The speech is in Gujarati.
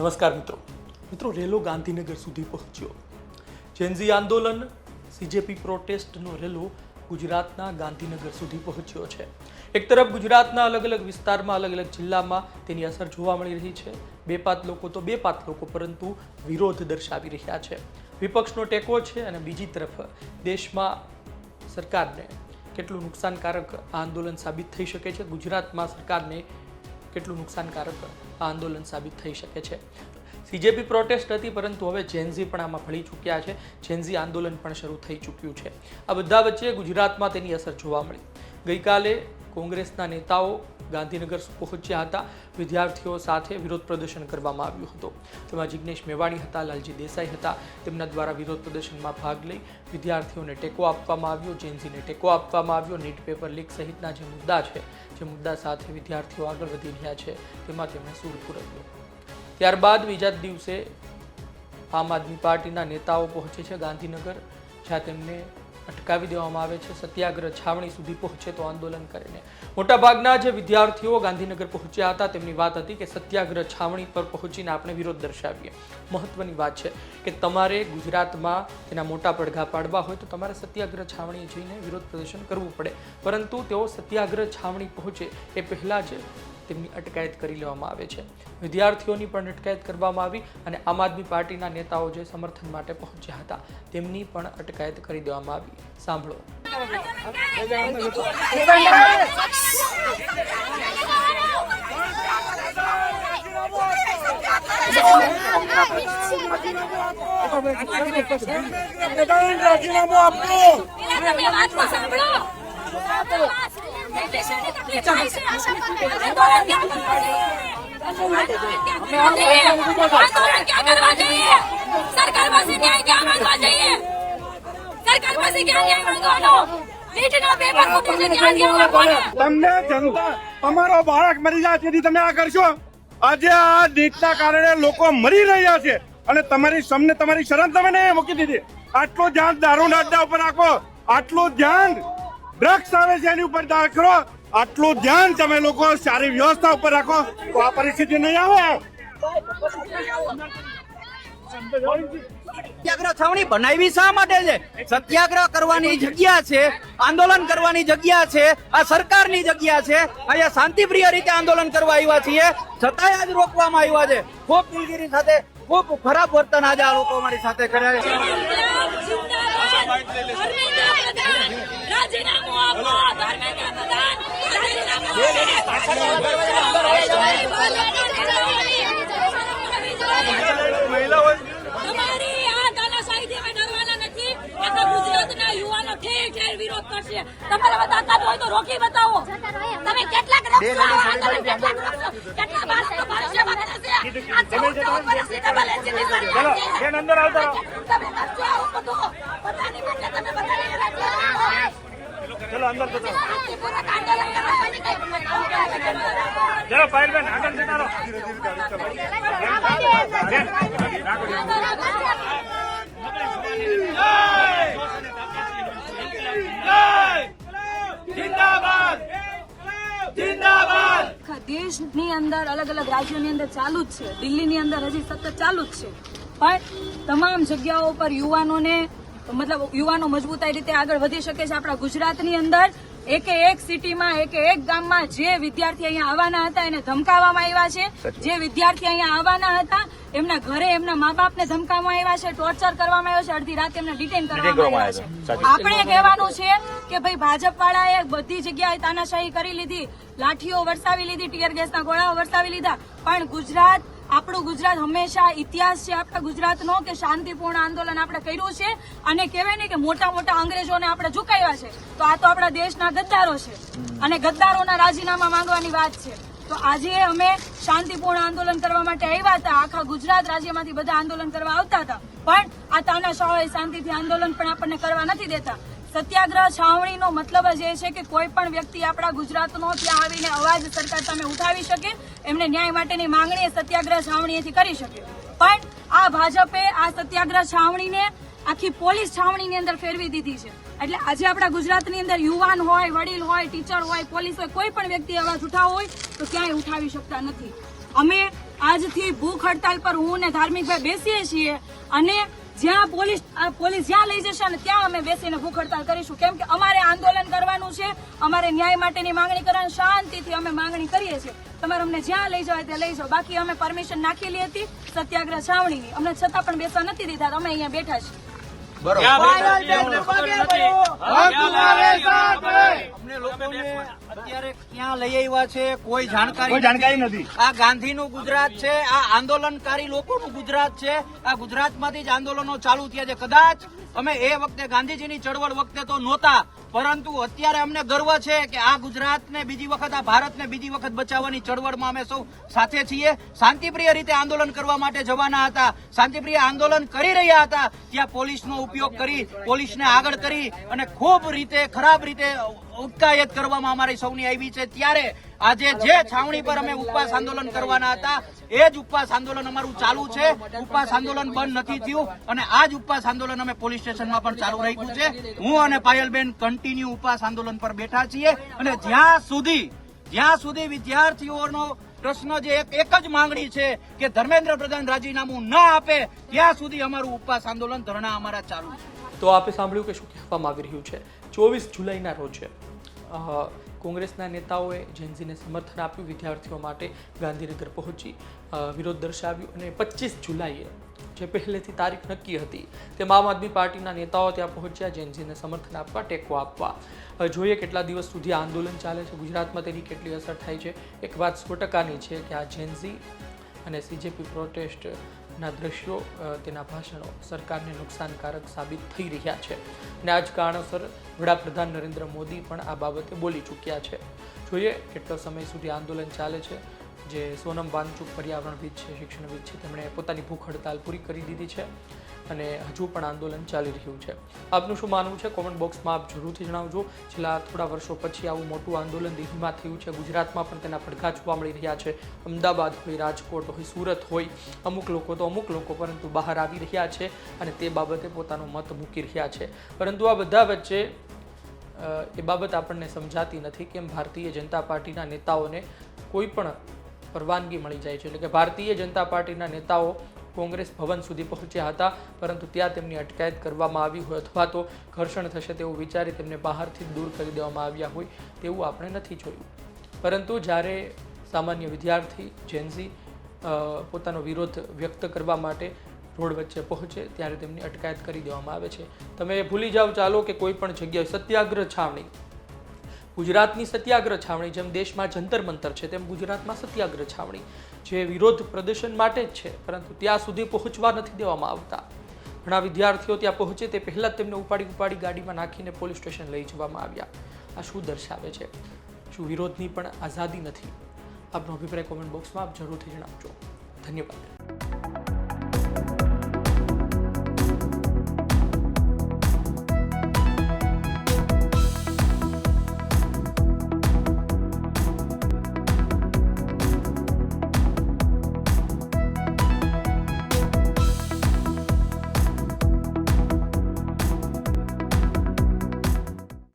નમસ્કાર મિત્રો રેલો ગાંધીનગર સુધી પહોંચ્યો। જેનઝી આંદોલન સીજેપી પ્રોટેસ્ટનો રેલો ગુજરાતના ગાંધીનગર સુધી પહોંચ્યો છે। એક તરફ ગુજરાતના અલગ અલગ વિસ્તારમાં અલગ અલગ જિલ્લામાં તેની અસર જોવા મળી રહી છે। બેપાત લોકો પરંતુ વિરોધ દર્શાવી રહ્યા છે। વિપક્ષનો ટેકો છે અને બીજી તરફ દેશમાં સરકારને કેટલું નુકસાનકારક આ આંદોલન સાબિત થઈ શકે છે। ગુજરાતમાં સરકારને કેટલું નુકસાનકારક આ આંદોલન સાબિત થઈ શકે છે। સીજેપી પ્રોટેસ્ટ હતી પરંતુ હવે જેનઝી પણ આમાં ભળી ચૂક્યા છે। જેનઝી આંદોલન પણ શરૂ થઈ ચૂક્યું છે। આ બધા વચ્ચે ગુજરાતમાં તેની અસર જોવા મળી। ગઈકાલે કોંગ્રેસના નેતાઓ ગાંધીનગર પહોંચ્યા હતા। વિદ્યાર્થીઓ સાથે વિરોધ પ્રદર્શન કરવામાં આવ્યું હતું। તેમાં જિગ્નેશ મેવાણી હતા, લાલજી દેસાઈ હતા। તેમના દ્વારા વિરોધ પ્રદર્શનમાં ભાગ લઈ વિદ્યાર્થીઓને ટેકો આપવામાં આવ્યો, જેનઝીને ટેકો આપવામાં આવ્યો। નીટ પેપર લીક સહિતના જે મુદ્દા છે, જે મુદ્દા સાથે વિદ્યાર્થીઓ આગળ વધી રહ્યા છે, તેમાં તેમણે સૂર પુરાવ્યો। ત્યારબાદ બીજા દિવસે આમ આદમી પાર્ટીના નેતાઓ પહોંચે છે ગાંધીનગર, જ્યાં તેમને અટકાવી દેવામાં આવે છે। સત્યાગ્રહ છાવણી સુધી પહોંચે તો આંદોલન કરીને મોટાભાગના જે વિદ્યાર્થીઓ ગાંધીનગર પહોંચ્યા હતા તેમની વાત હતી કે સત્યાગ્રહ છાવણી પર પહોંચીને આપણે વિરોધ દર્શાવીએ। મહત્વની વાત છે કે તમારે ગુજરાતમાં તેના મોટા પડઘા પાડવા હોય તો તમારે સત્યાગ્રહ છાવણી જઈને વિરોધ પ્રદર્શન કરવું પડે, પરંતુ તેઓ સત્યાગ્રહ છાવણી પહોંચે એ પહેલાં જ તેમની અટકાયત કરી લેવામાં આવે છે। વિદ્યાર્થીઓની પણ અટકાયત કરવામાં આવી અને આમ આદમી પાર્ટીના નેતાઓ જે સમર્થન માટે પહોંચ્યા હતા તેમની પણ અટકાયત કરી દેવામાં આવી। સાંભળો। તમને જનતા તમારો બાળક મરી જાય તેથી તમે આ કરશો। આજે આ નીટના કારણે લોકો મરી રહ્યા છે અને તમારી શરમ તમે નહીં મૂકી દીધી। આટલું ધ્યાન દારૂના અડ્ડા ઉપર રાખો, આટલું ધ્યાન ડ્રગ્સ આવે છે એની ઉપર રાખો, આટલું ધ્યાન તમે લોકો સારી વ્યવસ્થા ઉપર રાખો તો આ પરિસ્થિતિ નહીં આવે। સત્યાગ્રહ છાવણી બનાવી શા માટે છે? સત્યાગ્રહ કરવાની જગ્યા છે, આંદોલન કરવાની જગ્યા છે, આ સરકારની જગ્યા છે। અહીંયા શાંતિપ્રિય રીતે આંદોલન કરવા આવ્યા છીએ, છતાંય આજ રોકવામાં આવ્યા છે। ખૂબ દિલગીરી સાથે ખૂબ ખરાબ વર્તન આજે આ લોકો અમારી સાથે કર્યા છે। તમારા તાકાત હોય તો રોકી બતાવો। તમે કેટલાક દેશની અંદર અલગ અલગ રાજ્યોની અંદર ચાલુ જ છે, દિલ્હીની અંદર હજી સતત ચાલુ જ છે, પણ તમામ જગ્યાઓ પર યુવાનો મજબૂતાઈ રીતે આગળ વધી શકે છે। આપણા ગુજરાતની અંદર એક સિટીમાં એક ગામમાં જે વિદ્યાર્થી અહીંયા આવવાના હતા એને ધમકાવવામાં આવ્યા છે। જે વિદ્યાર્થી અહીંયા આવવાના હતા એમના ઘરે એમના મા બાપને ધમકાવવામાં આવ્યા છે, ટોર્ચર કરવામાં આવ્યો છે, અડધી રાતે એમને ડિટેન કરવામાં આવ્યા છે। આપણે કહેવાનું છે કે ભાઈ ભાજપ વાળાએ બધી જગ્યાએ તાનાશાહી કરી લીધી, લાઠીઓ વરસાવી લીધી, ટીયર ગેસના ગોળાઓ વરસાવી લીધા, પણ આપણું ગુજરાત હંમેશા ઇતિહાસ છે આપણા ગુજરાતનો કે શાંતિપૂર્ણ આંદોલન આપણે કર્યું છે અને કહેવાય ને કે મોટા અંગ્રેજોને આપણે ઝુકાવ્યા છે। તો આ તો આપણા દેશના ગદ્દારો છે અને ગદ્દારોના રાજીનામા માંગવાની વાત છે। તો આજે અમે શાંતિપૂર્ણ આંદોલન કરવા માટે આવ્યા હતા। આખા ગુજરાત રાજ્યમાંથી બધા આંદોલન કરવા આવતા હતા, પણ આ તાનાશાહોએ શાંતિથી આંદોલન પણ આપણને કરવા નથી દેતા। સત્યાગ્રહ છાવણીનો મતલબ જ એ છે કે કોઈ પણ વ્યક્તિ આપણા ગુજરાતનો ત્યાં આવીને અવાજ સરકાર સામે ઉઠાવી શકે, એમને ન્યાય માટેની માંગણી સત્યાગ્રહ છાવણીએથી કરી શકે। પણ આ ભાજપે આ સત્યાગ્રહ છાવણીને આખી પોલીસ છાવણીની અંદર ફેરવી દીધી છે। એટલે આજે આપણા ગુજરાતની અંદર યુવાન હોય, વડીલ હોય, ટીચર હોય, પોલીસ હોય, કોઈ પણ વ્યક્તિ અવાજ ઉઠાવવો હોય તો ક્યાંય ઉઠાવી શકતા નથી। અમે આજથી ભૂખ હડતાલ પર હું ને ધાર્મિકભાઈ બેસીએ છીએ અને જ્યાં પોલીસ જ્યાં લઈ જશે ને ત્યાં અમે બેસીને ભૂખ હડતાલ કરીશું, કેમ કે અમારે આંદોલન કરવાનું છે, અમારે ન્યાય માટેની માંગણી કરવાની, શાંતિથી અમે માંગણી કરીએ છીએ. તમારે અમને જ્યાં લઈ જવાય ત્યાં લઈ જાઓ. બાકી અમે પરમિશન નાખેલી હતી સત્યાગ્રહ છાવણીની, અમને છતાં પણ બેસવા નથી દીધા. અમે અહીંયા બેઠા છીએ. અમને લોકોને અત્યારે ક્યાં લઈ આવ્યા છે કોઈ જાણકારી નથી. આ ગાંધીનું ગુજરાત છે, આ આંદોલનકારી લોકોનું ગુજરાત છે. આ ગુજરાતમાંથી જ આંદોલનો ચાલુ થયા છે. કદાચ અમે એ વખતે ગાંધીજીની ચળવળ વખતે તો નહોતા, પરંતુ અત્યારે અમને ગર્વ છે કે આ ગુજરાતને બીજી વખત, આ ભારતને બીજી વખત બચાવવાની ચળવળમાં અમે સૌ સાથે છીએ. શાંતિપ્રિય રીતે આંદોલન કરવા માટે જવાના હતા, શાંતિપ્રિય આંદોલન કરી રહ્યા હતા, ત્યાં પોલીસનો ઉપયોગ કરી, પોલીસને આગળ કરી અને ખૂબ રીતે ખરાબ રીતે ઉટકાયત કરવામાં અમારી સૌની આવી છે. ત્યારે આજે જે છાવણી પર અમે ઉપવાસ આંદોલન કરવાના હતા એ જ ઉપવાસ આંદોલન અમારું ચાલુ છે. ઉપવાસ આંદોલન બંધ નથી થયું અને આ જ ઉપવાસ આંદોલન અમે પોલીસ સ્ટેશનમાં પણ ચાલુ રાખ્યું છે. હું અને પાયલબેન કન્ટિન્યુ ઉપવાસ આંદોલન પર બેઠા છીએ અને જ્યાં સુધી વિદ્યાર્થીઓનો પ્રશ્ન જે એક જ માંગણી છે કે ધર્મેન્દ્ર પ્રધાન રાજીનામું ન આપે ત્યાં સુધી અમારું ઉપવાસ આંદોલન, ધરણા અમારા ચાલુ છે. તો આપે સાંભળ્યું કે શું કહેવામાં આવી રહ્યું છે. 24 જુલાઈના રોજ કોંગ્રેસના નેતાઓએ જેનઝીને સમર્થન આપ્યું, વિદ્યાર્થીઓ માટે ગાંધીનગર પહોંચી વિરોધ દર્શાવ્યો અને 25 જુલાઈએ જે પહેલેથી તારીખ નક્કી હતી તેમાં આમ આદમી પાર્ટીના નેતાઓ ત્યાં પહોંચ્યા જેનઝીને સમર્થન આપવા, ટેકો આપવા. જોઈએ કેટલા દિવસ સુધી આ આંદોલન ચાલે છે, ગુજરાતમાં તેની કેટલી અસર થાય છે. એક વાત 100%ની છે કે આ જેનઝી અને સીજેપી પ્રોટેસ્ટના દ્રશ્યો, તેના ભાષણો સરકારને નુકસાનકારક સાબિત થઈ રહ્યા છે અને આ જ કારણોસર વડાપ્રધાન નરેન્દ્ર મોદી પણ આ બાબતે બોલી ચૂક્યા છે. જોઈએ કેટલો સમય સુધી આંદોલન ચાલે છે. જે સોનમ વાંગચુક પર્યાવરણવિદ છે, શિક્ષણવિદ છે, તેમણે પોતાની ભૂખ હડતાલ પૂરી કરી દીધી છે અને હજુ પણ આંદોલન ચાલી રહ્યું છે. આપનું શું માનવું છે કોમેન્ટ બોક્સમાં આપ જરૂરથી જણાવજો. છેલ્લા થોડા વર્ષો પછી આવું મોટું આંદોલન દિલ્હીમાં થયું છે, ગુજરાતમાં પણ તેના પડઘા જોવા મળી રહ્યા છે. અમદાવાદ હોય, રાજકોટ હોય, સુરત હોય, અમુક લોકો પરંતુ બહાર આવી રહ્યા છે અને તે બાબતે પોતાનો મત મૂકી રહ્યા છે. પરંતુ આ બધા વચ્ચે એ બાબત આપણને સમજાતી નથી કેમ ભારતીય જનતા પાર્ટીના નેતાઓને કોઈ પણ પરવાનગી મળી જાય છે. એટલે કે ભારતીય જનતા પાર્ટીના નેતાઓ કોંગ્રેસ ભવન સુધી પહોંચ્યા હતા પરંતુ ત્યાં તેમની અટકાયત કરવામાં આવી હોય અથવા તો ઘર્ષણ થશે તેવું વિચારી તેમને બહારથી દૂર કરી દેવામાં આવ્યા હોય તેવું આપણે નથી જોયું. પરંતુ જ્યારે સામાન્ય વિદ્યાર્થી જેનઝી પોતાનો વિરોધ વ્યક્ત કરવા માટે રોડ વચ્ચે પહોંચે ત્યારે તેમની અટકાયત કરી દેવામાં આવે છે. તમે ભૂલી જાઓ ચાલો કે કોઈ પણ જગ્યાએ સત્યાગ્રહ છાવણી, ગુજરાતની સત્યાગ્રહ છાવણી, જેમ દેશમાં જંતર મંતર છે તેમ ગુજરાતમાં સત્યાગ્રહ છાવણી જે વિરોધ પ્રદર્શન માટે જ છે પરંતુ ત્યાં સુધી પહોંચવા નથી દેવામાં આવતા. ઘણા વિદ્યાર્થીઓ ત્યાં પહોંચે તે પહેલાં જ તેમને ઉપાડી ગાડીમાં નાખીને પોલીસ સ્ટેશન લઈ જવામાં આવ્યા. આ શું દર્શાવે છે? શું વિરોધની પણ આઝાદી નથી? આપનો અભિપ્રાય કોમેન્ટ બોક્સમાં આપ જરૂરથી જણાવજો. ધન્યવાદ.